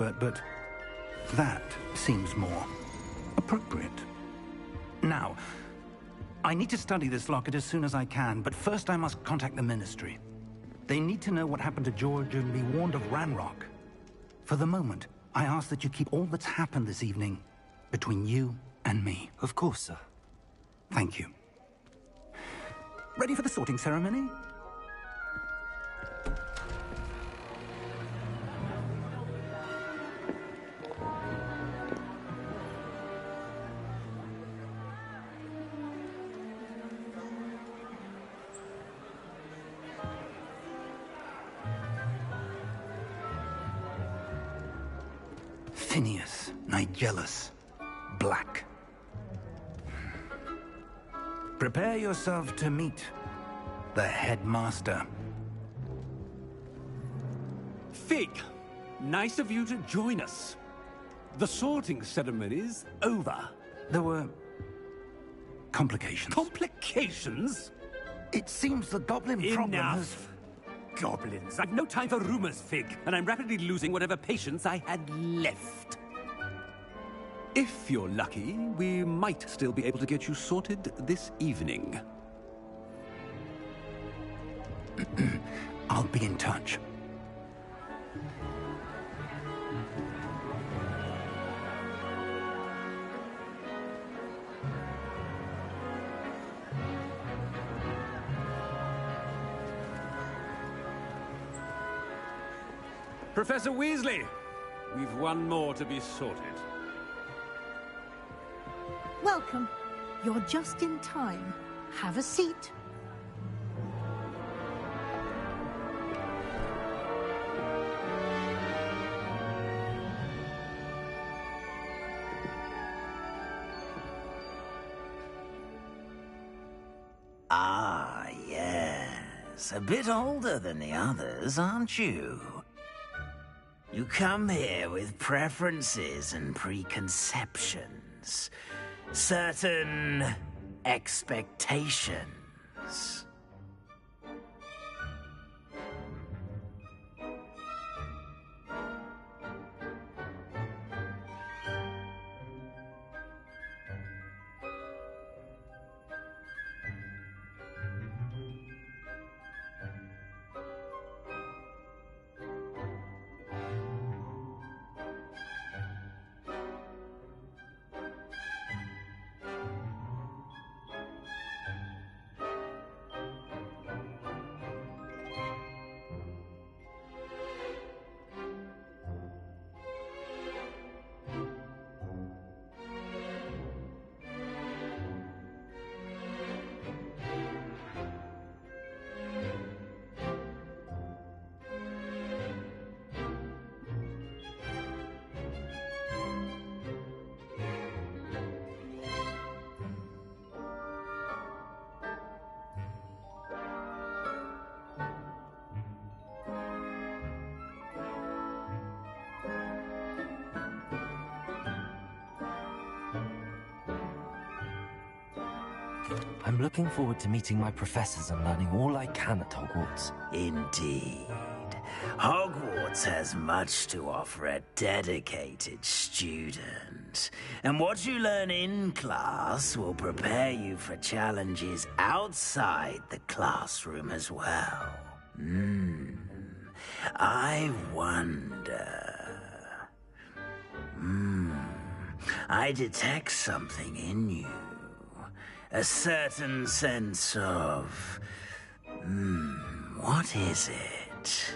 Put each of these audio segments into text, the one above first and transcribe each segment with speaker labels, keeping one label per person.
Speaker 1: But that seems more appropriate. Now, I need to study this locket as soon as I can, but first I must contact the Ministry. They need to know what happened to George and be warned of Ranrock. For the moment, I ask that you keep all that's happened this evening between you and me.
Speaker 2: Of course, sir.
Speaker 1: Thank you. Ready for the sorting ceremony? Phineas, Nigellus, Black. Prepare yourself to meet the headmaster.
Speaker 3: Fig, nice of you to join us. The sorting ceremony's over.
Speaker 1: There were complications.
Speaker 3: Complications?
Speaker 1: It seems the goblin problem has...
Speaker 3: Enough! Goblins. I've no time for rumors, Fig, and I'm rapidly losing whatever patience I had left. If you're lucky, we might still be able to get you sorted this evening.
Speaker 1: I'll be in touch.
Speaker 3: Professor Weasley, we've one more to be sorted.
Speaker 4: Welcome. You're just in time. Have a seat.
Speaker 5: Ah, yes. A bit older than the others, aren't you? You come here with preferences and preconceptions. Certain expectations.
Speaker 2: I'm looking forward to meeting my professors and learning all I can at Hogwarts.
Speaker 5: Indeed. Hogwarts has much to offer a dedicated student. And what you learn in class will prepare you for challenges outside the classroom as well. I wonder... I detect something in you. A certain sense of... what is it?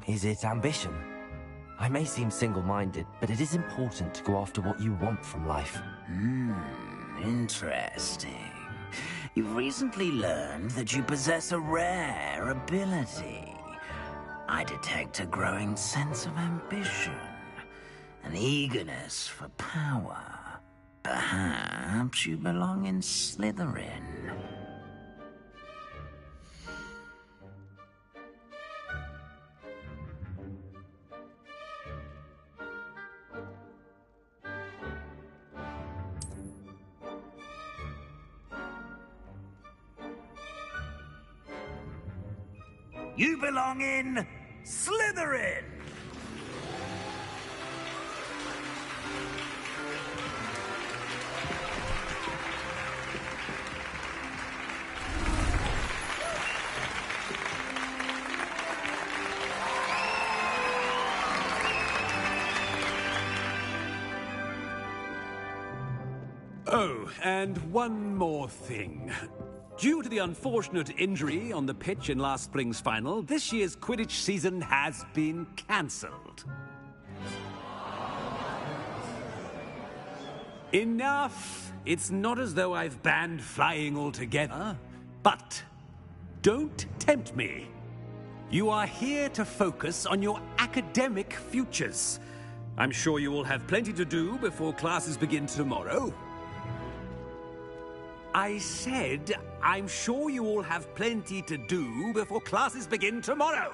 Speaker 2: Is it ambition? I may seem single-minded, but it is important to go after what you want from life.
Speaker 5: Interesting. You've recently learned that you possess a rare ability. I detect a growing sense of ambition, an eagerness for power. Perhaps you belong in Slytherin. You belong in Slytherin!
Speaker 3: Oh, and one more thing. Due to the unfortunate injury on the pitch in last spring's final, this year's Quidditch season has been cancelled. Enough! It's not as though I've banned flying altogether. But don't tempt me. You are here to focus on your academic futures. I'm sure you will have plenty to do before classes begin tomorrow. I said, I'm sure you all have plenty to do before classes begin tomorrow.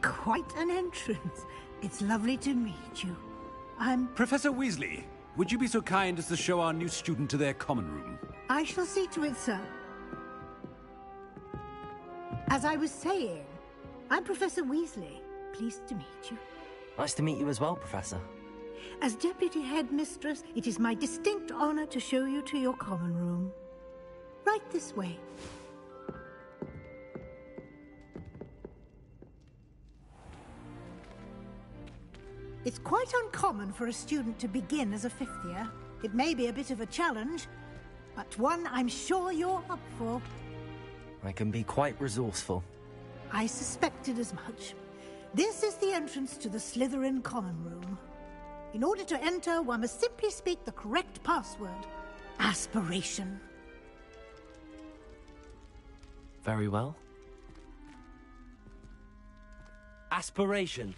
Speaker 4: Quite an entrance. It's lovely to meet you. I'm...
Speaker 3: Professor Weasley, would you be so kind as to show our new student to their common room?
Speaker 4: I shall see to it, sir. As I was saying, I'm Professor Weasley. Pleased to meet you.
Speaker 2: Nice to meet you as well, Professor.
Speaker 4: As Deputy Headmistress, it is my distinct honor to show you to your common room. Right this way. It's quite uncommon for a student to begin as a fifth year. It may be a bit of a challenge, but one I'm sure you're up for.
Speaker 2: I can be quite resourceful.
Speaker 4: I suspected as much. This is the entrance to the Slytherin common room. In order to enter, one must simply speak the correct password. Aspiration.
Speaker 2: Very well. Aspiration.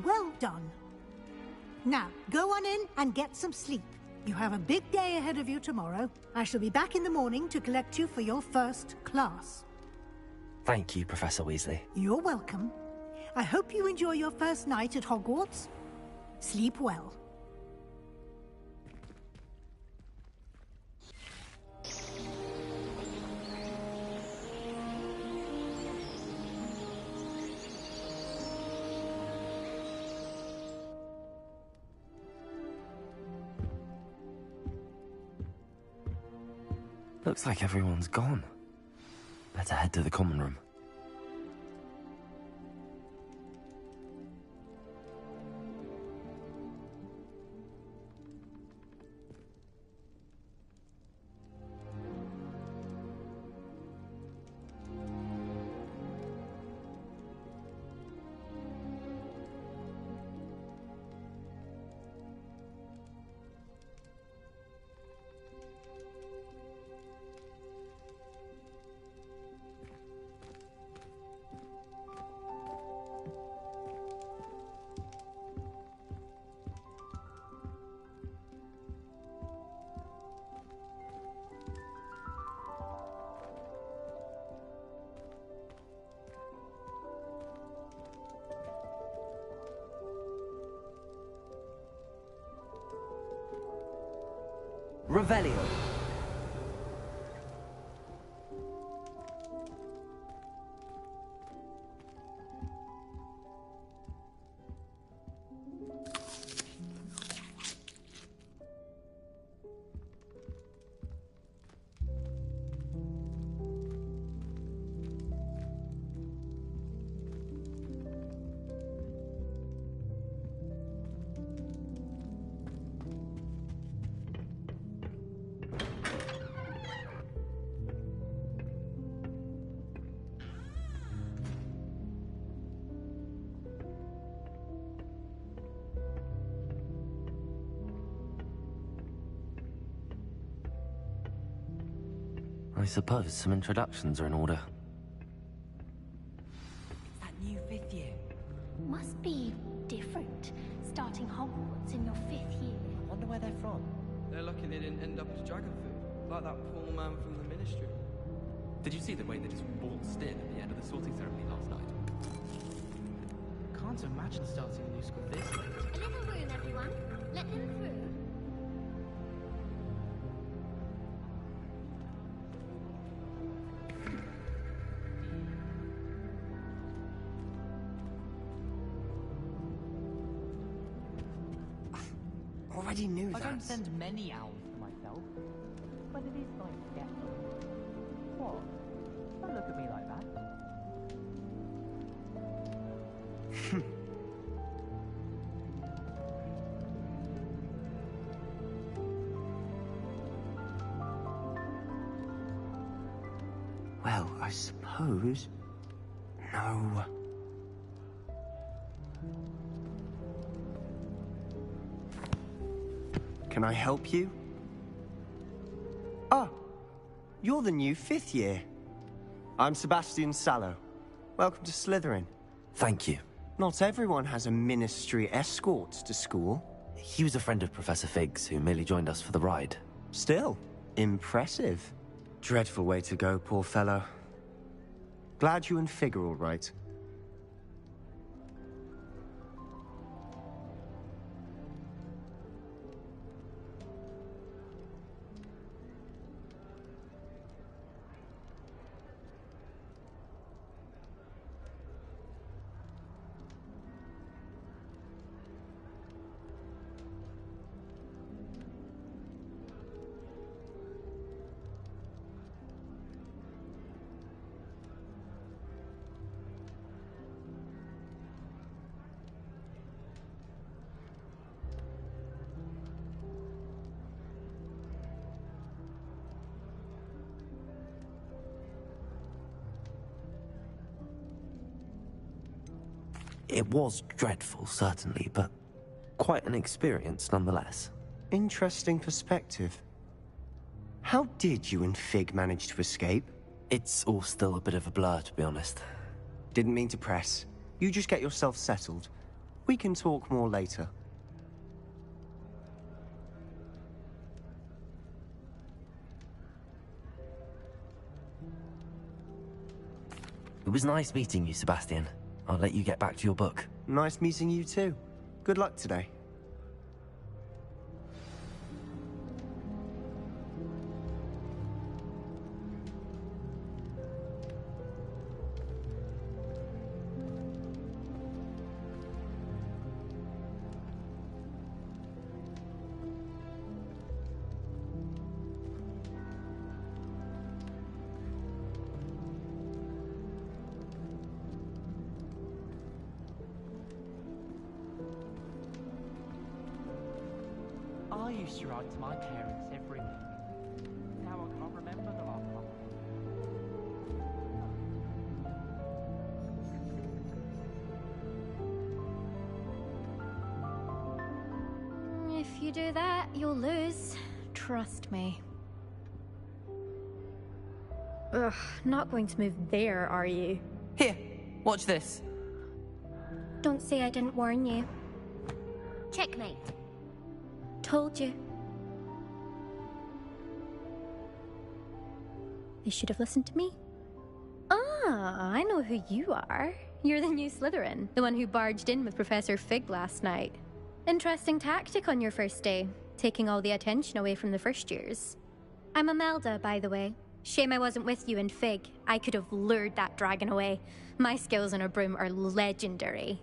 Speaker 4: Well done. Now, go on in and get some sleep. You have a big day ahead of you tomorrow. I shall be back in the morning to collect you for your first class.
Speaker 2: Thank you, Professor Weasley.
Speaker 4: You're welcome. I hope you enjoy your first night at Hogwarts. Sleep well.
Speaker 2: Looks like everyone's gone. Better head to the common room. Revelio. I suppose some introductions are in order.
Speaker 6: It's that new 5th year.
Speaker 7: Must be different, starting Hogwarts in your 5th year.
Speaker 2: I wonder where they're from.
Speaker 8: They're lucky they didn't end up as dragon food, like that poor man from the Ministry.
Speaker 9: Did you see the way they just waltzed in at the end of the sorting ceremony last night?
Speaker 8: Can't imagine starting a new school this late.
Speaker 7: A little room, everyone. Let them through.
Speaker 10: Already knew that.
Speaker 6: I don't send many owls to myself, but it is nice to get them. What? Don't look at me like that.
Speaker 10: Well, I suppose... No. Can I help you? Ah, you're the new 5th year. I'm Sebastian Sallow. Welcome to Slytherin.
Speaker 2: Thank you.
Speaker 10: Not everyone has a ministry escort to school.
Speaker 2: He was a friend of Professor Fig's who merely joined us for the ride.
Speaker 10: Still, impressive. Dreadful way to go, poor fellow. Glad you and Fig are all right.
Speaker 2: It was dreadful, certainly, but quite an experience nonetheless.
Speaker 10: Interesting perspective. How did you and Fig manage to escape?
Speaker 2: It's all still a bit of a blur, to be honest.
Speaker 10: Didn't mean to press. You just get yourself settled. We can talk more later.
Speaker 2: It was nice meeting you, Sebastian. I'll let you get back to your book.
Speaker 10: Nice meeting you too. Good luck today.
Speaker 6: I used to write to my parents every week. Now I can't remember the last one.
Speaker 7: If you do that, you'll lose. Trust me. Ugh, not going to move there, are you?
Speaker 6: Here, watch this.
Speaker 7: Don't say I didn't warn you.
Speaker 11: Checkmate.
Speaker 7: Told you. You should have listened to me. Ah, I know who you are. You're the new Slytherin, the one who barged in with Professor Fig last night. Interesting tactic on your first day, taking all the attention away from the first years. I'm Imelda, by the way. Shame I wasn't with you in Fig. I could have lured that dragon away. My skills on a broom are legendary.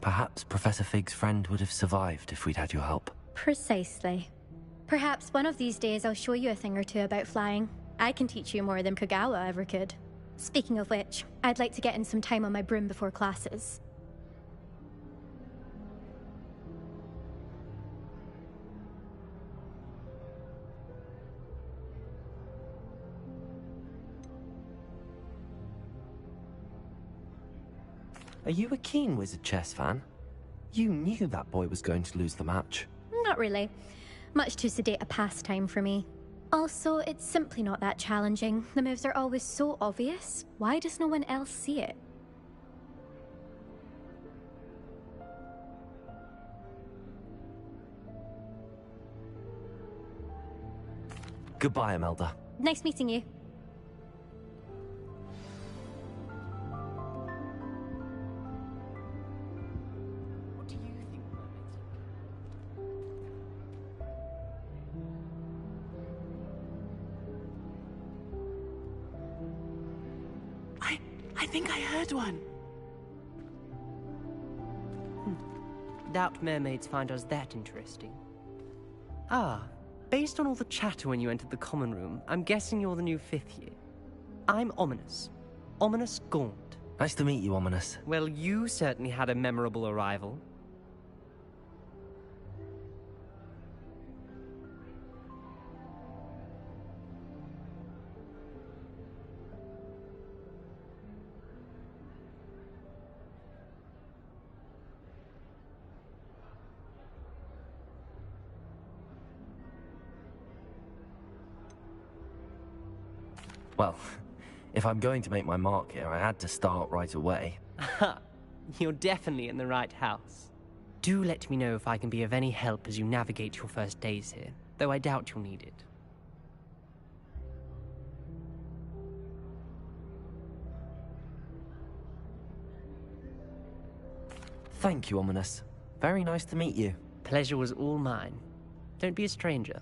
Speaker 2: Perhaps Professor Fig's friend would have survived if we'd had your help.
Speaker 7: Precisely. Perhaps one of these days I'll show you a thing or two about flying. I can teach you more than Kagawa ever could. Speaking of which, I'd like to get in some time on my broom before classes.
Speaker 2: Are you a keen Wizard Chess fan? You knew that boy was going to lose the match.
Speaker 7: Not really. Much too sedate a pastime for me. Also, it's simply not that challenging. The moves are always so obvious. Why does no one else see it?
Speaker 2: Goodbye, Imelda.
Speaker 7: Nice meeting you.
Speaker 6: What do you think mermaids
Speaker 12: I think I heard one.
Speaker 6: Doubt mermaids find us that interesting. Ah, based on all the chatter when you entered the common room, I'm guessing you're the new 5th year. I'm Ominous. Ominous Gaunt.
Speaker 2: Nice to meet you, Ominous.
Speaker 6: Well, you certainly had a memorable arrival.
Speaker 2: Well, if I'm going to make my mark here, I had to start right away.
Speaker 6: Aha! You're definitely in the right house. Do let me know if I can be of any help as you navigate your first days here, though I doubt you'll need it.
Speaker 2: Thank you, Ominous. Very nice to meet you.
Speaker 6: Pleasure was all mine. Don't be a stranger.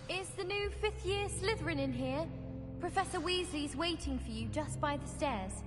Speaker 11: Is the new 5th year Slytherin in here? Professor Weasley's waiting for you just by the stairs.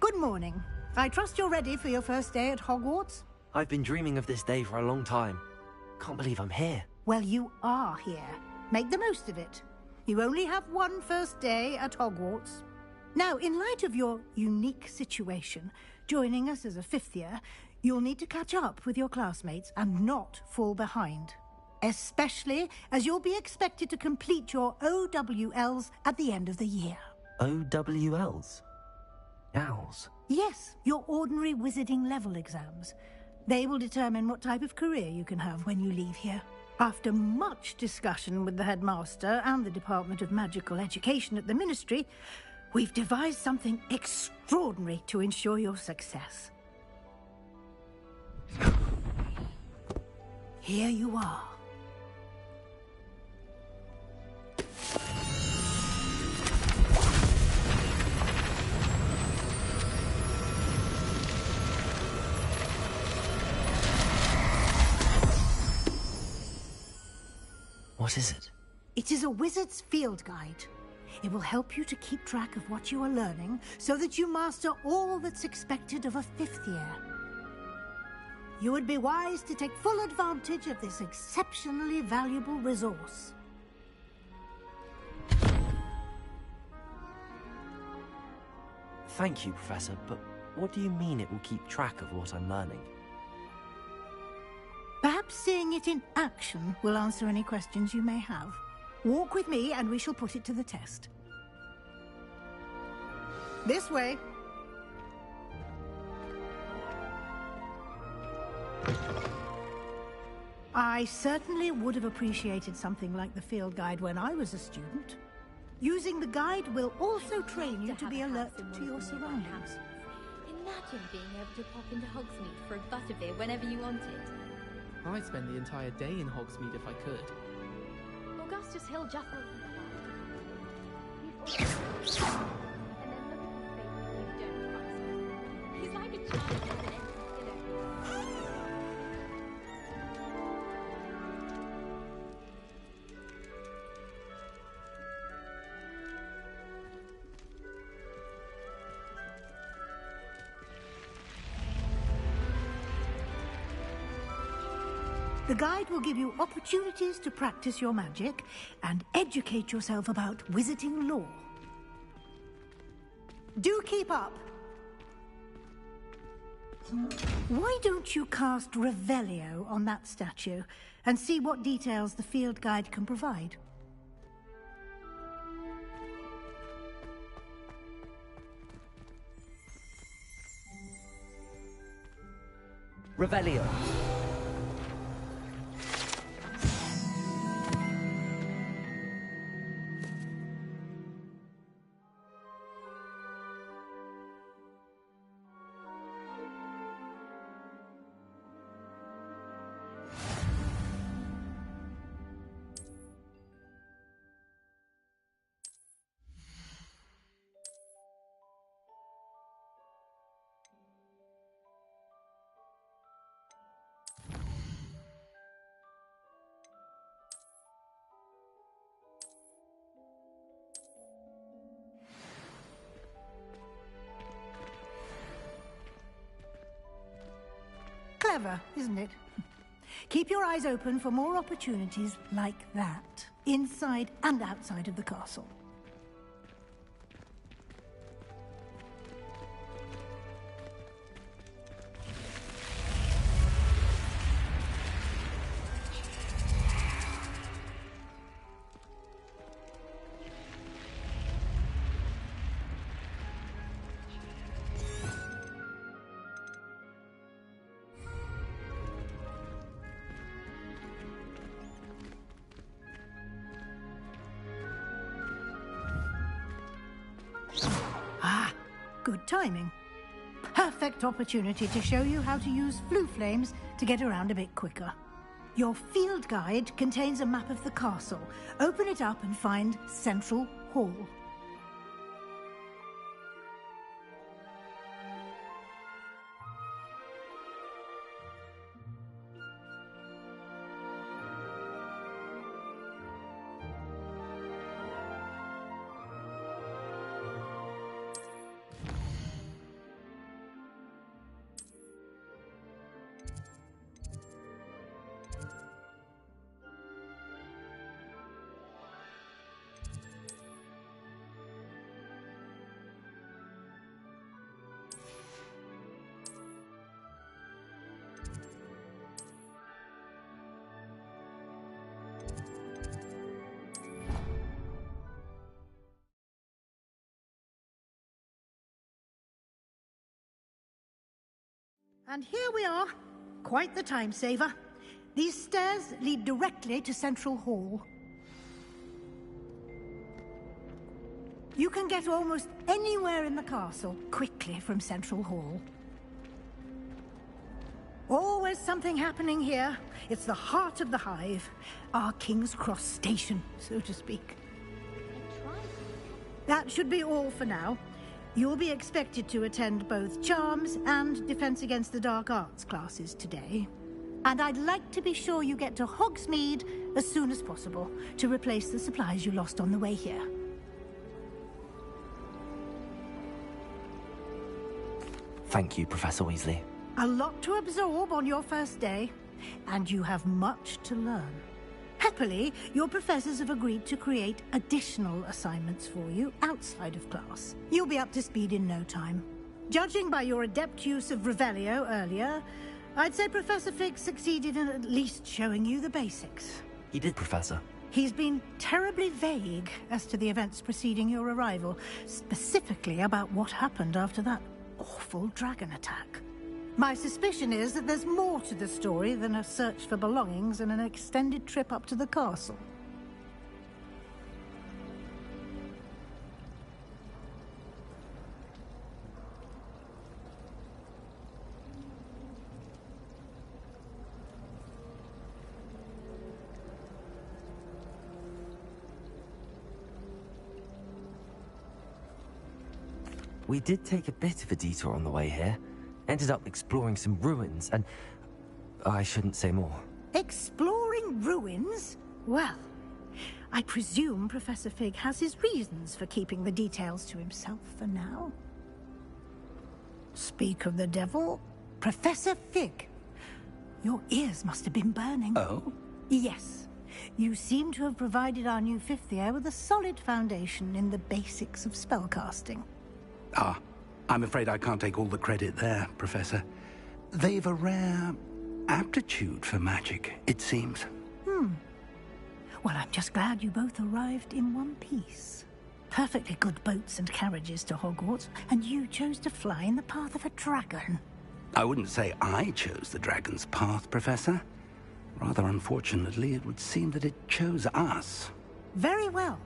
Speaker 4: Good morning. I trust you're ready for your first day at Hogwarts?
Speaker 2: I've been dreaming of this day for a long time. Can't believe I'm here.
Speaker 4: Well, you are here. Make the most of it. You only have one first day at Hogwarts. Now, in light of your unique situation, joining us as a 5th year, you'll need to catch up with your classmates and not fall behind. Especially as you'll be expected to complete your OWLs at the end of the year.
Speaker 2: OWLs? Owls?
Speaker 4: Yes, your ordinary wizarding level exams. They will determine what type of career you can have when you leave here. After much discussion with the headmaster and the Department of Magical Education at the Ministry, we've devised something extraordinary to ensure your success. Here you are.
Speaker 2: What is it?
Speaker 4: It is a wizard's field guide. It will help you to keep track of what you are learning so that you master all that's expected of a 5th year. You would be wise to take full advantage of this exceptionally valuable resource.
Speaker 2: Thank you, Professor, but what do you mean it will keep track of what I'm learning?
Speaker 4: Perhaps seeing it in action will answer any questions you may have. Walk with me and we shall put it to the test. This way. I certainly would have appreciated something like the field guide when I was a student. Using the guide will also train you to be alert to your surroundings.
Speaker 11: Imagine being able to pop into Hogsmeade for a butterbeer whenever you wanted.
Speaker 9: I'd spend the entire day in Hogsmeade if I could.
Speaker 11: Augustus Hill just... He's like a child, isn't it?
Speaker 4: The guide will give you opportunities to practice your magic and educate yourself about wizarding lore. Do keep up! Why don't you cast Revelio on that statue and see what details the field guide can provide?
Speaker 2: Revelio.
Speaker 4: Clever, isn't it? Keep your eyes open for more opportunities like that, inside and outside of the castle. Good timing. Perfect opportunity to show you how to use flue flames to get around a bit quicker. Your field guide contains a map of the castle. Open it up and find Central Hall. And here we are. Quite the time saver. These stairs lead directly to Central Hall. You can get almost anywhere in the castle quickly from Central Hall. Always something happening here. It's the heart of the hive. Our King's Cross station, so to speak. That should be all for now. You'll be expected to attend both Charms and Defense Against the Dark Arts classes today. And I'd like to be sure you get to Hogsmeade as soon as possible to replace the supplies you lost on the way here.
Speaker 2: Thank you, Professor Weasley.
Speaker 4: A lot to absorb on your first day, and you have much to learn. Happily, your professors have agreed to create additional assignments for you outside of class. You'll be up to speed in no time. Judging by your adept use of Revelio earlier, I'd say Professor Fig succeeded in at least showing you the basics.
Speaker 2: He did, Professor.
Speaker 4: He's been terribly vague as to the events preceding your arrival, specifically about what happened after that awful dragon attack. My suspicion is that there's more to the story than a search for belongings and an extended trip up to the castle.
Speaker 2: We did take a bit of a detour on the way here. Ended up exploring some ruins, and I shouldn't say more.
Speaker 4: Exploring ruins? Well, I presume Professor Fig has his reasons for keeping the details to himself for now. Speak of the devil, Professor Fig. Your ears must have been burning.
Speaker 1: Oh?
Speaker 4: Yes. You seem to have provided our new fifth year with a solid foundation in the basics of spellcasting.
Speaker 1: Ah, I'm afraid I can't take all the credit there, Professor. They've a rare aptitude for magic, it seems.
Speaker 4: Well, I'm just glad you both arrived in one piece. Perfectly good boats and carriages to Hogwarts, and you chose to fly in the path of a dragon.
Speaker 1: I wouldn't say I chose the dragon's path, Professor. Rather unfortunately, it would seem that it chose us.
Speaker 4: Very well.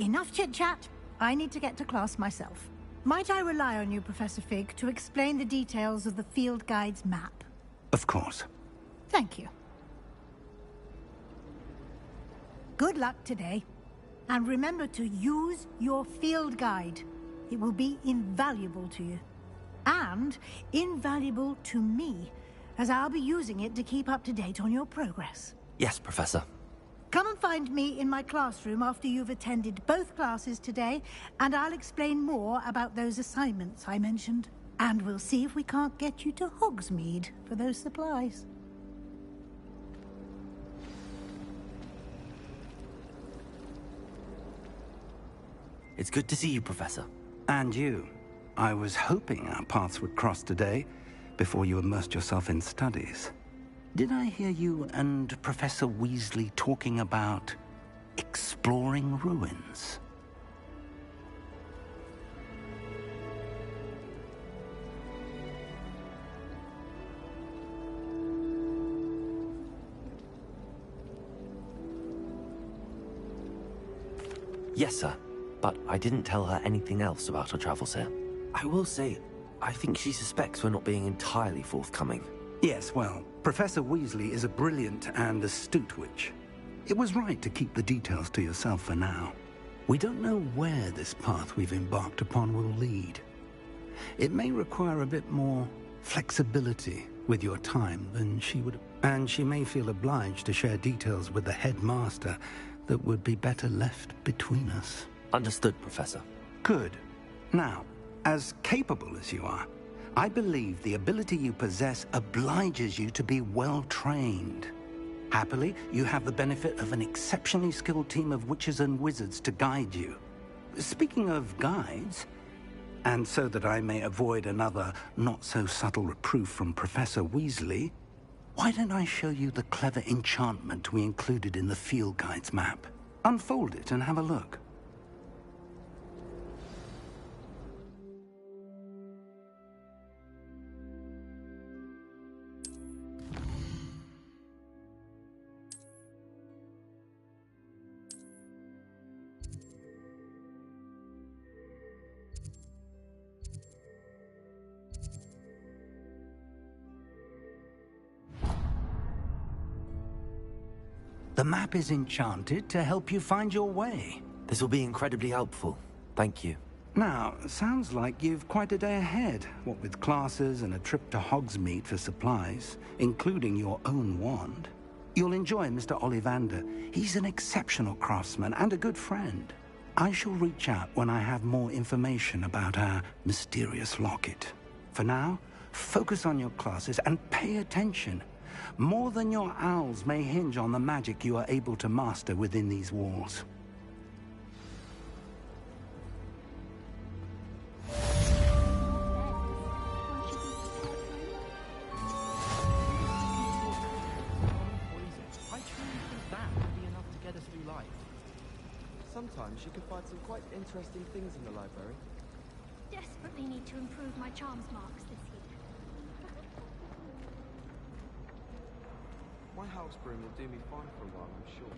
Speaker 4: Enough chit-chat. I need to get to class myself. Might I rely on you, Professor Fig, to explain the details of the field guide's map?
Speaker 1: Of course.
Speaker 4: Thank you. Good luck today. And remember to use your field guide. It will be invaluable to you. And invaluable to me, as I'll be using it to keep up to date on your progress.
Speaker 2: Yes, Professor.
Speaker 4: Come and find me in my classroom after you've attended both classes today, and I'll explain more about those assignments I mentioned. And we'll see if we can't get you to Hogsmeade for those supplies.
Speaker 2: It's good to see you, Professor.
Speaker 1: And you. I was hoping our paths would cross today, before you immersed yourself in studies. Did I hear you and Professor Weasley talking about exploring ruins?
Speaker 2: Yes, sir. But I didn't tell her anything else about our travels here. I will say, I think she suspects we're not being entirely forthcoming.
Speaker 1: Yes, well, Professor Weasley is a brilliant and astute witch. It was right to keep the details to yourself for now. We don't know where this path we've embarked upon will lead. It may require a bit more flexibility with your time than she would, and she may feel obliged to share details with the headmaster that would be better left between us.
Speaker 2: Understood, Professor.
Speaker 1: Good. Now, as capable as you are, I believe the ability you possess obliges you to be well-trained. Happily, you have the benefit of an exceptionally skilled team of witches and wizards to guide you. Speaking of guides, and so that I may avoid another not-so-subtle reproof from Professor Weasley, why don't I show you the clever enchantment we included in the field guide's map? Unfold it and have a look. The map is enchanted to help you find your way.
Speaker 2: This will be incredibly helpful. Thank you.
Speaker 1: Now, sounds like you've quite a day ahead, what with classes and a trip to Hogsmeade for supplies, including your own wand. You'll enjoy Mr. Ollivander. He's an exceptional craftsman and a good friend. I shall reach out when I have more information about our mysterious locket. For now, focus on your classes and pay attention. More than your owls may hinge on the magic you are able to master within these walls.
Speaker 8: Sometimes you can find some quite interesting things in the library.
Speaker 13: Desperately need to improve my charms marks this year.
Speaker 8: My house broom will do me fine for a while, I'm sure.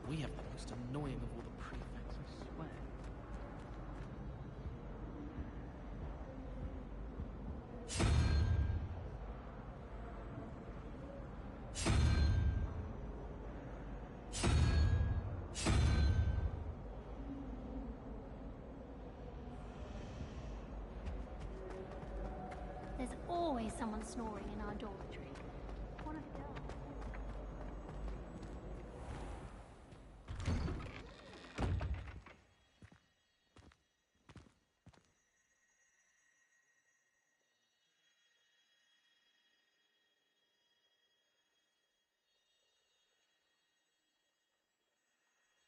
Speaker 12: We have the most annoying of all the prefects, I swear.
Speaker 13: There's always someone snoring in our dormitory.